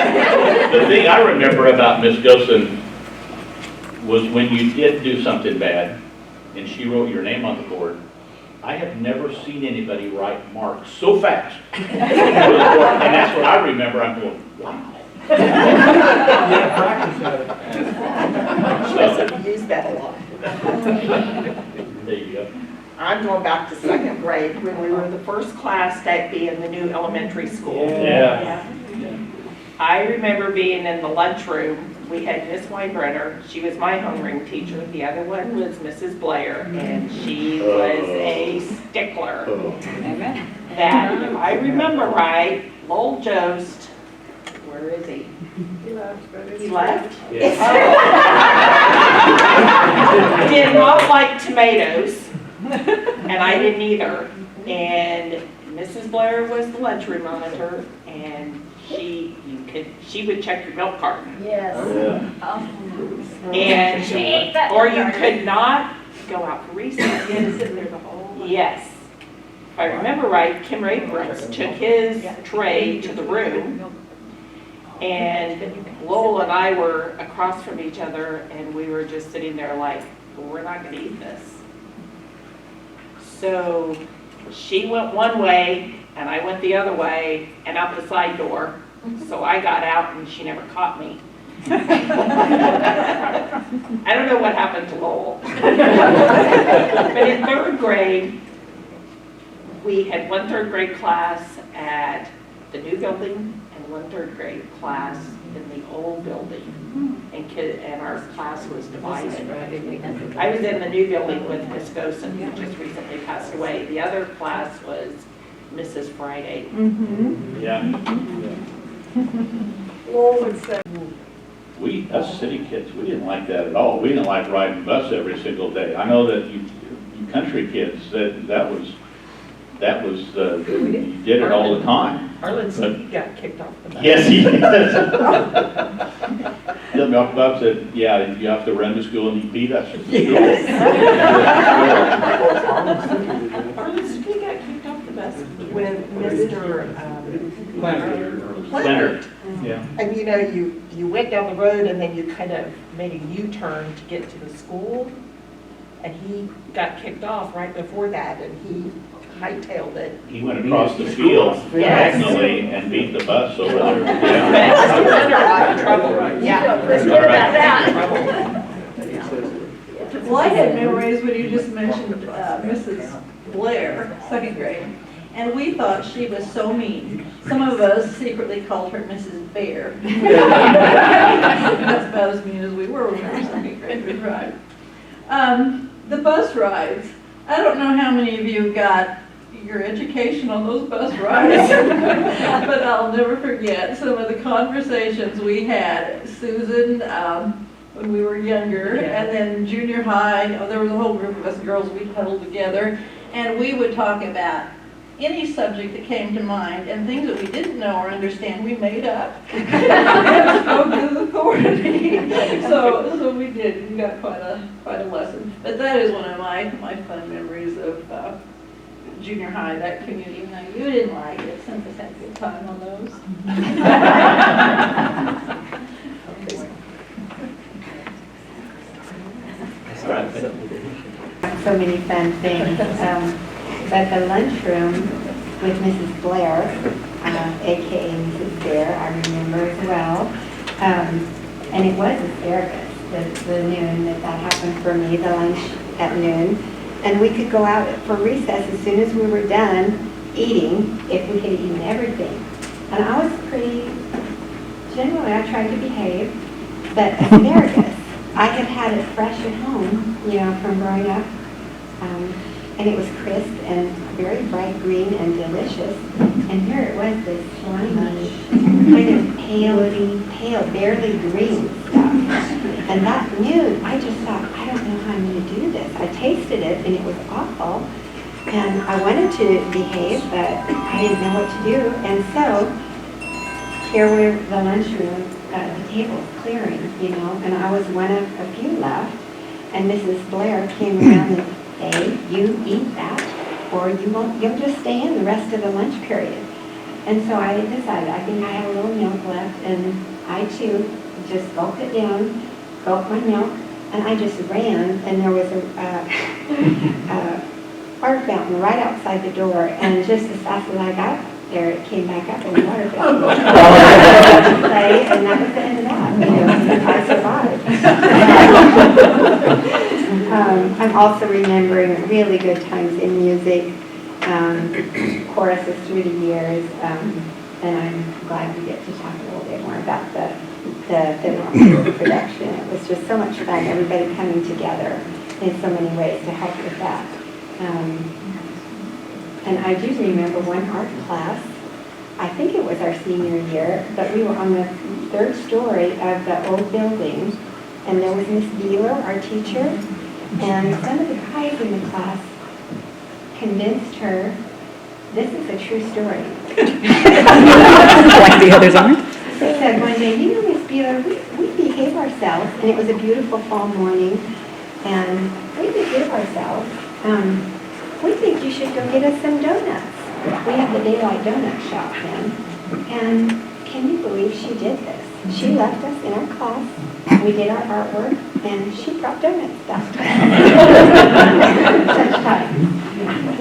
The thing I remember about Miss Gosen was when you did do something bad, and she wrote your name on the board. I have never seen anybody write marks so fast. And that's what I remember. I'm going, wow. So use that a lot. There you go. I'm going back to second grade, when we were the first class to be in the new elementary school. Yeah. I remember being in the lunchroom we had Miss Weinbrenner, she was my homeroom teacher. The other one was Mrs. Blair, and she was a stickler. Amen. That, if I remember right, Lowell Jost, where is he? He left, but it's. He left? Yes. Did not like tomatoes, and I didn't either. And Mrs. Blair was the lunchroom monitor, and she would check your milk carton. Yes. And, or you could not go out for recess. You had to sit there the whole night. Yes. If I remember right, Kim Raybrooks took his tray to the room, and Lowell and I were across from each other, and we were just sitting there like, well, we're not going to eat this. So she went one way, and I went the other way, and out the side door. So I got out, and she never caught me. I don't know what happened to Lowell. But in third grade, we had one third grade class at the new building and one third grade class in the old building. And our class was divided. I was in the new building with Miss Gosen, who just recently passed away. The other class was Mrs. Friday. Yeah. Lowell would say, Us city kids, we didn't like that at all. We didn't like riding the bus every single day. I know that you country kids, that was, you did it all the time. Arlen Steve got kicked off the bus. Yes, he did. Let me off the bus, said, yeah, you have to run to school and you beat us. Arlen Steve got kicked off the bus. When Mr. Leonard. Yeah. And you know, you went down the road and then you kind of made a U-turn to get to the school. And he got kicked off right before that, and he hightailed it. He went across the field diagonally and beat the bus over there. Yeah. Forget about that. Well, I had memories when you just mentioned Mrs. Blair, second grade, and we thought she was so mean. Some of us secretly called her Mrs. Bear. That's about as mean as we were when we were second grade, right? The bus rides. I don't know how many of you got your education on those bus rides, but I'll never forget some of the conversations we had. Susan, when we were younger, and then junior high, there was a whole group of us girls, we'd huddle together, and we would talk about any subject that came to mind, and things that we didn't know or understand, we made up. Spoke with authority. So we did. We got quite a lesson. But that is one of my fun memories of junior high, that community. Even though you didn't like it, some of us had a good time on those. So many fun things. But the lunchroom with Mrs. Blair, aka Mrs. Bear, I remember as well. And it was asparagus, the noon that happened for me, the lunch at noon. And we could go out for recess as soon as we were done eating, if we had eaten everything. And I was generally I tried to behave, but asparagus, I had it fresh at home, from growing up. And it was crisp and very bright green and delicious. And here it was, this slimy, kind of pale, barely green stuff. And that noon, I just thought, I don't know how I'm going to do this. I tasted it, and it was awful. And I wanted to behave, but I didn't know what to do. And so, here we're the lunchroom, the table's clearing, and I was one of a few left. And Mrs. Blair came around and said, you eat that, or you'll just stay in the rest of the lunch period. And so I decided, I think I had a little milk left, and I too just gulped it down, gulped my milk, and I just ran, and there was a water fountain right outside the door, and just as fast as I got there, it came back up in the water fountain. And that was the end of that. I survived. I'm also remembering really good times in music, choruses through the years, and I'm glad we get to talk a little bit more about the the Fiddler production. It was just so much fun, everybody coming together in so many ways to help with that. And I do remember one art class, I think it was our senior year, but we were on the 3rd story of the old building, and there was Miss Beeler, our teacher, and some of the guys in the class convinced her, this is a true story. Like the others aren't? They said one day, you know, Miss Beeler, we behave ourselves, and it was a beautiful fall morning, and we behave ourselves. We think you should go get us some donuts. We have the Daylight Donut Shop then. And can you believe she did this? She left us in our class, we did our artwork, and she brought donuts back. Such time.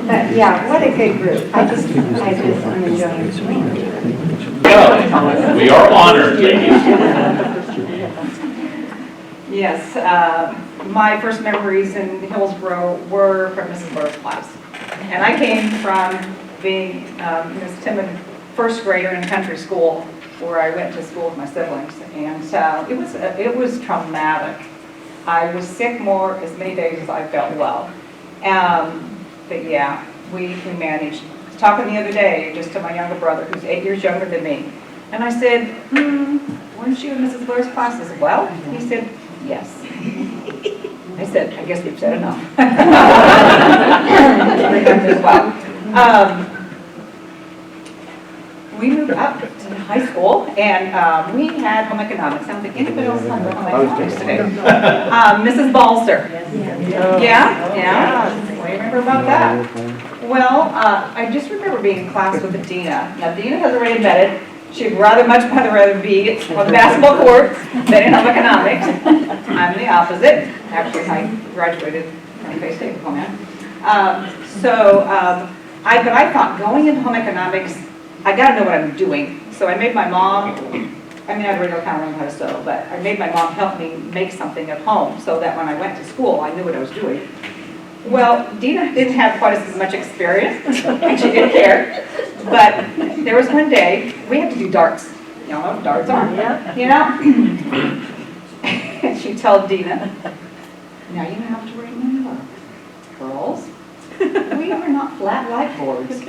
But yeah, what a good group. I'm enjoying it. We are honored, ladies. Yes, my first memories in Hillsboro were from Mrs. Blair's class. And I came from being this timid first grader in country school where I went to school with my siblings. And it was traumatic. I was sick more as many days as I felt well. But yeah, we managed. I was talking the other day just to my younger brother who's 8 years younger than me. And I said, weren't you in Mrs. Blair's class as well? He said, yes. I said, I guess we've said enough. We moved up to high school, and we had home economics. I don't think anybody else had home economics today. Mrs. Balster. Yeah. What do you remember about that? Well, I just remember being in class with Dina. Now, Dina has already admitted she'd much rather be on the basketball court than in home economics. I'm the opposite. Actually, I graduated from Bay State Diploma. But I thought going into home economics, I got to know what I'm doing. So I made my mom, I really kind of learned how to sew, but I made my mom help me make something at home so that when I went to school, I knew what I was doing. Well, Dina didn't have quite as much experience, and she didn't care. But there was one day, we had to do darts. You know what darts are? Yeah. You know? And she told Dina, now you have to remember, girls, we are not flat like boards.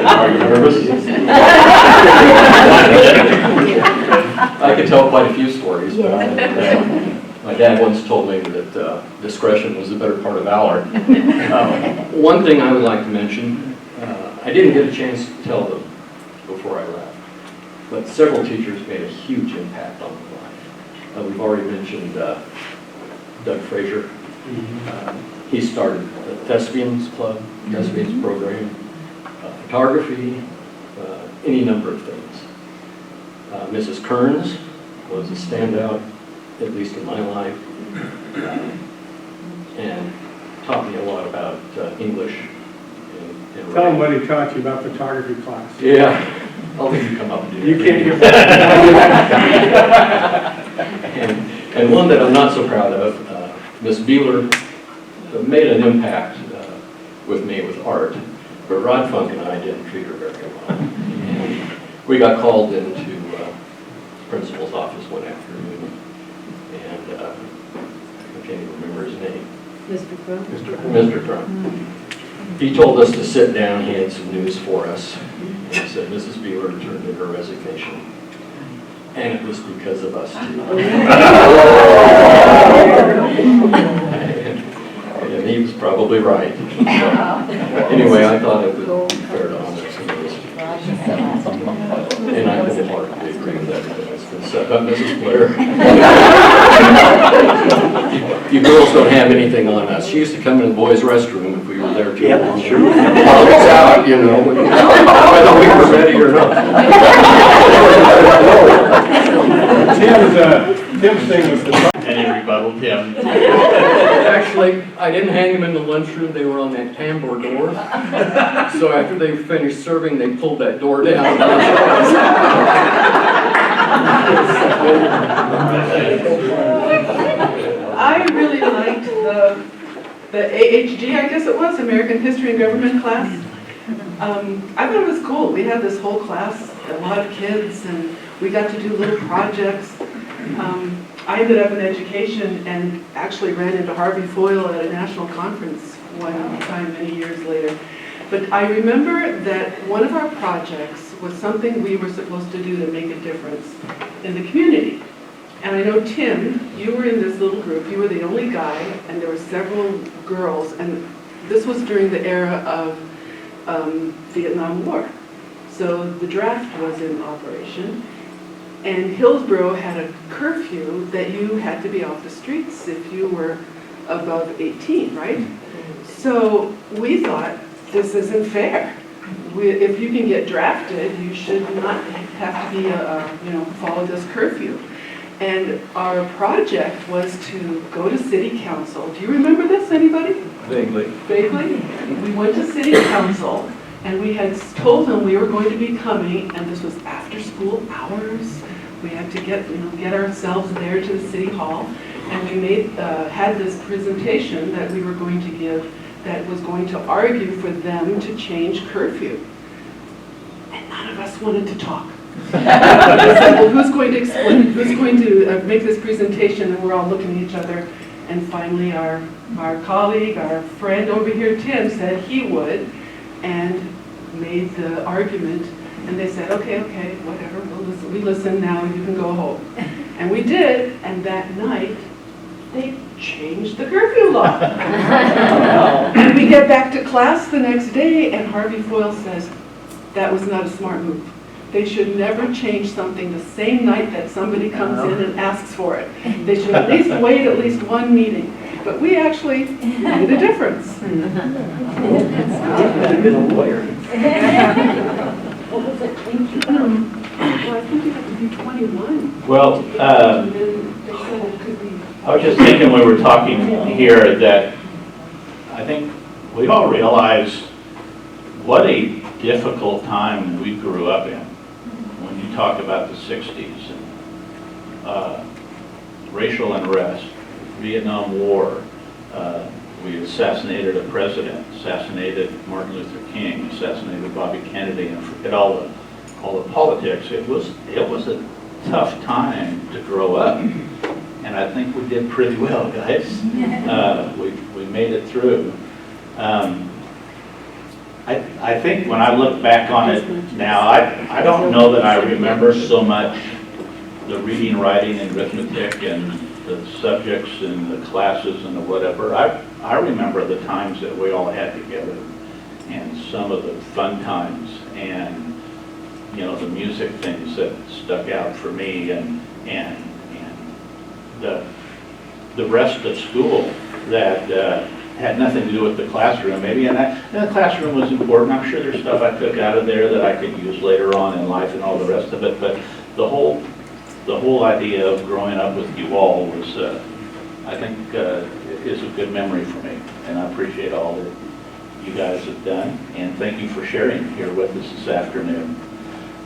Are you nervous? I could tell quite a few stories, but my dad once told me that discretion was the better part of valor. One thing I would like to mention, I didn't get a chance to tell them before I left, but several teachers made a huge impact on my life. We've already mentioned Doug Frazier. He started the Thespians Club, Thespians program, photography, any number of things. Mrs. Kearns was a standout, at least in my life, and taught me a lot about English and Tell him what he taught you about photography class. Yeah, I'll let you come up and do it. You can't get and one that I'm not so proud of, Miss Beeler made an impact with me with art, but Rod Funk and I didn't treat her very well. And we got called into the principal's office one afternoon, and I can't even remember his name. Mr. Crump? Mr. Crump. He told us to sit down. He had some news for us. He said Mrs. Beeler turned in her resignation, and it was because of us too. And he was probably right. Anyway, I thought it would be fair to honor some of this. And I would hardly agree with everything that's been said about Mrs. Blair. You girls don't have anything on us. She used to come in the boys' restroom if we were there too long. Sure. While it's out, you know, whether we were ready or not. Tim's thing was the... Any rebuttal, Tim? Actually, I didn't hang them in the lunchroom. They were on that tambour door. So after they finished serving, they pulled that door down. I really liked the AHG, I guess it was, American History and Government class. I thought it was cool. We had this whole class, a lot of kids, and we got to do little projects. I ended up in education and actually ran into Harvey Foyle at a national conference one time many years later. But I remember that one of our projects was something we were supposed to do to make a difference in the community. And I know, Tim, you were in this little group. You were the only guy, and there were several girls. And this was during the era of Vietnam War. So the draft was in operation. And Hillsboro had a curfew that you had to be off the streets if you were above 18, right? So we thought, this isn't fair. If you can get drafted, you should not have to be, follow this curfew. And our project was to go to city council. Do you remember this, anybody? Vaguely. Vaguely? We went to city council and we had told them we were going to be coming, and this was after school hours. We had to get ourselves there to the city hall, and we had this presentation that we were going to give that was going to argue for them to change curfew. And none of us wanted to talk. We said, well, who's going to explain, who's going to make this presentation? And we're all looking at each other. And finally our colleague, our friend over here, Tim, said he would, and made the argument. And they said, okay, whatever, we listen now, you can go home. And we did, and that night, they changed the curfew law. And we get back to class the next day, and Harvey Foyle says, that was not a smart move. They should never change something the same night that somebody comes in and asks for it. They should at least wait at least one meeting. But we actually made a difference. I've been a lawyer. What was it? Well, I think you have to be 21. Well, And then they said it could be. I was just thinking we were talking here that I think we all realize what a difficult time we grew up in when you talk about the 60s and racial unrest, Vietnam War. We assassinated a president, assassinated Martin Luther King, assassinated Bobby Kennedy, and forget all the politics. It was a tough time to grow up, and I think we did pretty well, guys. We made it through. I think when I look back on it now, I don't know that I remember so much the reading, writing, and arithmetic, and the subjects and the classes and the whatever. I remember the times that we all had together and some of the fun times and the music things that stuck out for me and the rest of school that had nothing to do with the classroom maybe, and the classroom was important. I'm sure there's stuff I took out of there that I could use later on in life and all the rest of it, but the whole idea of growing up with you all was, I think, is a good memory for me, and I appreciate all that you guys have done, and thank you for sharing here with us this afternoon.